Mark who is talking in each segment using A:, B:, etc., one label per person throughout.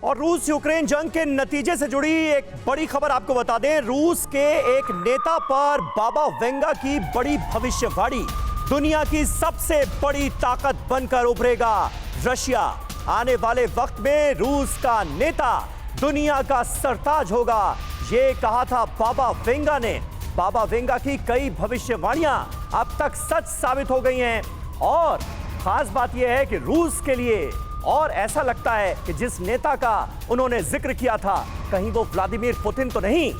A: और रूस यूक्रेन जंग के नतीजे से जुड़ी एक बड़ी खबर आपको बता दें। रूस के एक नेता पर बाबा वेंगा की बड़ी भविष्यवाणी। दुनिया की सबसे बड़ी ताकत बनकर उभरेगा रशिया। आने वाले वक्त में रूस का नेता दुनिया का सरताज होगा, ये कहा था बाबा वेंगा ने। बाबा वेंगा की कई भविष्यवाणियां अब तक सच साबित हो गई हैं और खास बात यह है कि रूस के लिए और ऐसा लगता है कि जिस नेता का उन्होंने जिक्र किया था कहीं वो व्लादिमीर पुतिन तो नहीं।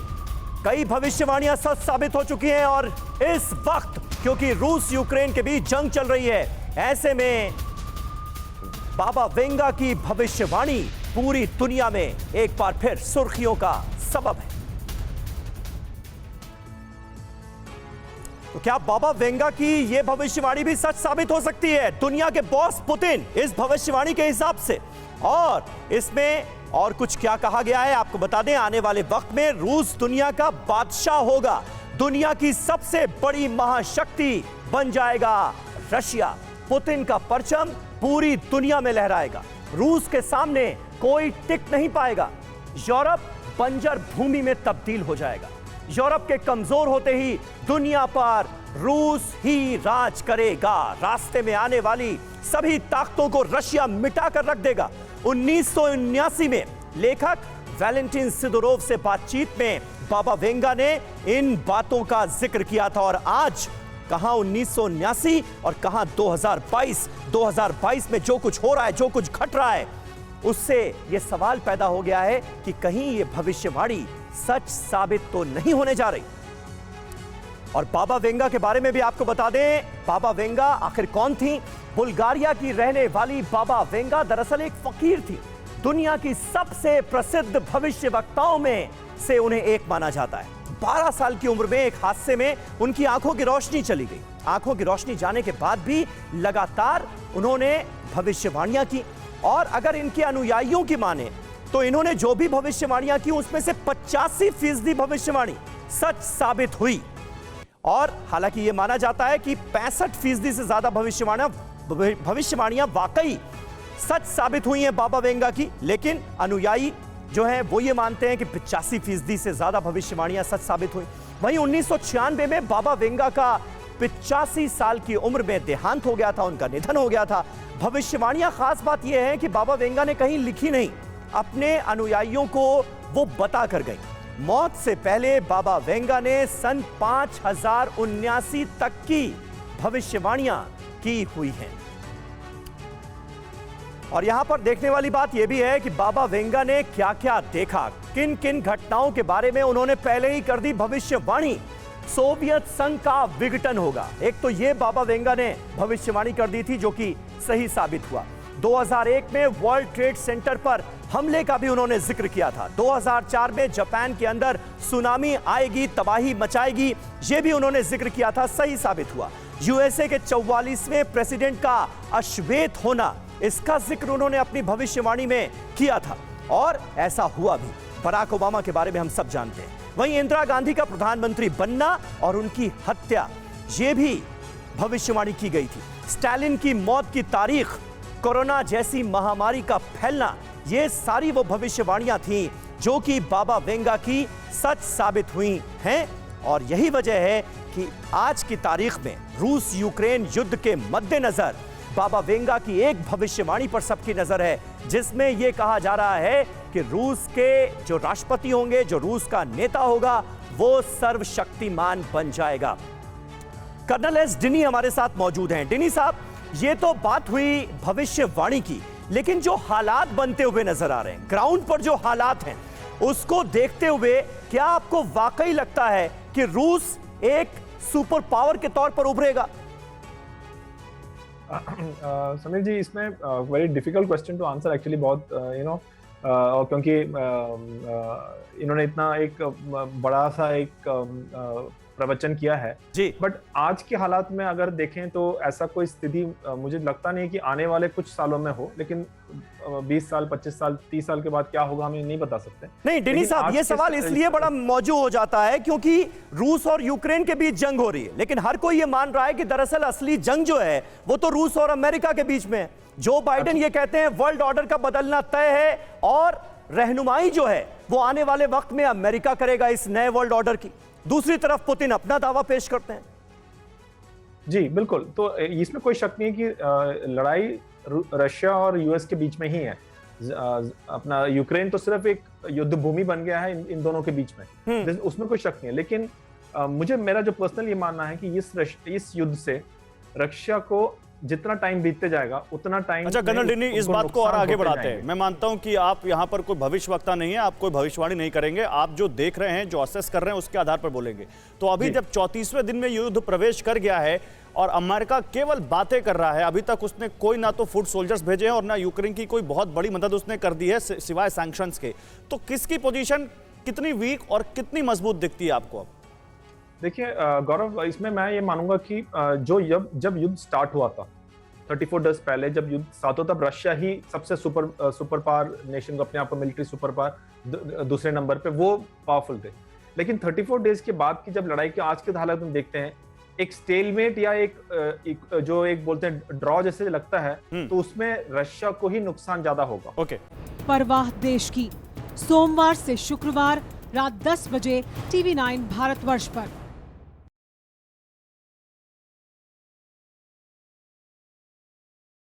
A: कई भविष्यवाणियां सच साबित हो चुकी हैं और इस वक्त क्योंकि रूस यूक्रेन के बीच जंग चल रही है, ऐसे में बाबा वेंगा की भविष्यवाणी पूरी दुनिया में एक बार फिर सुर्खियों का सबब है। तो क्या बाबा वेंगा की यह भविष्यवाणी भी सच साबित हो सकती है? दुनिया के बॉस पुतिन इस भविष्यवाणी के हिसाब से, और इसमें और कुछ क्या कहा गया है आपको बता दें। आने वाले वक्त में रूस दुनिया का बादशाह होगा, दुनिया की सबसे बड़ी महाशक्ति बन जाएगा रशिया। पुतिन का परचम पूरी दुनिया में लहराएगा, रूस के सामने कोई टिक नहीं पाएगा। यूरोप बंजर भूमि में तब्दील हो जाएगा। यूरोप के कमजोर होते ही दुनिया पर रूस ही राज करेगा। रास्ते में आने वाली सभी ताकतों को रशिया मिटा कर रख देगा। 1979 में लेखक वैलेंटिन सिदोरोव से बातचीत में बाबा वेंगा ने इन बातों का जिक्र किया था और आज कहां 1979 और कहां 2022 में जो कुछ हो रहा है, जो कुछ घट रहा है, उससे यह सवाल पैदा हो गया है कि कहीं यह भविष्यवाणी सच साबित तो नहीं होने जा रही। और बाबा वेंगा के बारे में भी आपको बता दें, बाबा वेंगा आखिर कौन थी? बुल्गारिया की रहने वाली बाबा वेंगा दरअसल एक फकीर थी। दुनिया की सबसे प्रसिद्ध भविष्यवक्ताओं में से उन्हें एक माना जाता है। 12 साल की उम्र में एक हादसे में उनकी आंखों की रोशनी चली गई। आंखों की रोशनी जाने के बाद भी लगातार उन्होंने भविष्यवाणियां की और अगर इनके अनुयायियों की माने तो इन्होंने जो भी भविष्यवाणियां की उसमें से 85% भविष्यवाणी सच साबित हुई। और हालांकि यह माना जाता है कि 65% से ज्यादा भविष्यवाणियां वाकई सच साबित हुई हैं बाबा वेंगा की, लेकिन अनुयायी जो है वो ये मानते हैं कि 85% से ज्यादा भविष्यवाणियां सच साबित हुई। वहीं 1996 में बाबा वेंगा का 85 साल की उम्र में देहांत हो गया था, उनका निधन हो गया था। भविष्यवाणियां खास बात यह है कि बाबा वेंगा ने कहीं लिखी नहीं, अपने अनुयायियों को वो बता कर गई। मौत से पहले बाबा वेंगा ने सन 5079 तक की भविष्यवाणियां की हुई हैं। और यहां पर देखने वाली बात यह भी है कि बाबा वेंगा ने क्या क्या देखा, किन किन घटनाओं के बारे में उन्होंने पहले ही कर दी भविष्यवाणी। सोवियत संघ का विघटन होगा, एक तो यह बाबा वेंगा ने भविष्यवाणी कर दी थी जो कि सही साबित हुआ। 2001 में वर्ल्ड ट्रेड सेंटर पर हमले का भी उन्होंने जिक्र किया था। 2004 में जापान के अंदर सुनामी आएगी, तबाही मचाएगी, यह भी उन्होंने जिक्र किया था, सही साबित हुआ। यूएसए के 44वें प्रेसिडेंट का अश्वेत होना, इसका जिक्र उन्होंने अपनी भविष्यवाणी में किया था और ऐसा हुआ भी। बराक ओबामा के बारे में हम सब जानते हैं। वहीं इंदिरा गांधी का प्रधानमंत्री बनना और उनकी हत्या, यह भी भविष्यवाणी की गई थी। स्टालिन की मौत की तारीख, कोरोना जैसी महामारी का फैलना, ये सारी वो भविष्यवाणियां थीं जो कि बाबा वेंगा की सच साबित हुई हैं। और यही वजह है कि आज की तारीख में रूस यूक्रेन युद्ध के मद्देनजर बाबा वेंगा की एक भविष्यवाणी पर सबकी नजर है, जिसमें यह कहा जा रहा है कि रूस के जो राष्ट्रपति होंगे, जो रूस का नेता होगा, वो सर्वशक्तिमान बन जाएगा। कर्नल एस डिनी हमारे साथ मौजूद हैं। डिनी साहब, ये तो बात हुई भविष्यवाणी की, लेकिन जो हालात बनते हुए नजर आ रहे हैं, ग्राउंड पर जो हालात हैं, उसको देखते हुए क्या आपको वाकई लगता है कि रूस एक सुपर पावर के तौर पर उभरेगा?
B: समीर जी, इसमें very difficult question to answer actually, बहुत क्योंकि इन्होंने इतना एक बड़ा सा एक प्रवचन किया है
A: जी।
B: बट आज के हालात में अगर देखें तो ऐसा कोई स्थिति मुझे लगता नहीं कि आने वाले कुछ सालों में हो, लेकिन 20 साल 25 साल 30 साल के बाद क्या होगा हमें नहीं बता सकते।
A: नहीं डिनी साहब, ये सवाल इसलिए बड़ा मौजू हो जाता है क्योंकि रूस और यूक्रेन के बीच जंग हो रही है, लेकिन हर कोई ये मान रहा है कि दरअसल असली जंग जो है वो तो रूस और अमेरिका के बीच में है। जो बाइडेन ये कहते हैं वर्ल्ड ऑर्डर का बदलना तय है और रहनुमाई जो है वो आने वाले वक्त में अमेरिका करेगा इस नए वर्ल्ड ऑर्डर की। दूसरी तरफ पुतिन अपना दावा पेश करते हैं।
B: जी बिल्कुल, तो इसमें कोई शक नहीं है कि लड़ाई रशिया और यूएस के बीच में ही है। अपना यूक्रेन तो सिर्फ एक युद्ध भूमि बन गया है इन दोनों के बीच में, उसमें कोई शक नहीं है। लेकिन मुझे मेरा जो पर्सनल ये मानना है कि इस युद्ध से रशिया को जितना टाइम बीतते जाएगा उतना टाइम।
C: अच्छा कर्नल डिनी, इस बात को और आगे बढ़ाते हैं। मैं मानता हूं कि आप यहां पर कोई भविष्यवक्ता नहीं है, आप कोई भविष्यवाणी नहीं करेंगे, आप जो देख रहे हैं, जो असेस कर रहे हैं, उसके आधार पर बोलेंगे। तो अभी जब 34वें दिन में युद्ध प्रवेश कर गया है और अमेरिका केवल बातें कर रहा है, अभी तक उसने कोई ना तो फुट सोल्जर्स भेजे हैं और ना यूक्रेन की कोई बहुत बड़ी मदद उसने कर दी है सिवाय सैंक्शंस के, तो किसकी पोजीशन कितनी वीक और कितनी मजबूत दिखती है आपको अब?
B: देखिए गौरव, इसमें मैं ये मानूंगा कि जब युद्ध स्टार्ट हुआ था 34 डेज पहले, जब युद्ध स्टार्ट हुआ तब रशिया ही सबसे सुपर पावर नेशन को, अपने आप को मिलिट्री सुपर पावर दूसरे नंबर पे, वो पावरफुल थे। लेकिन 34 डेज के बाद की जब लड़ाई के आज के हालात में देखते हैं, एक स्टेलमेट या एक बोलते हैं ड्रॉ जैसे लगता है, तो उसमें रशिया को ही नुकसान ज्यादा होगा।
C: ओके।
D: परवाह देश की, सोमवार से शुक्रवार रात 10 बजे TV9 भारतवर्ष पर।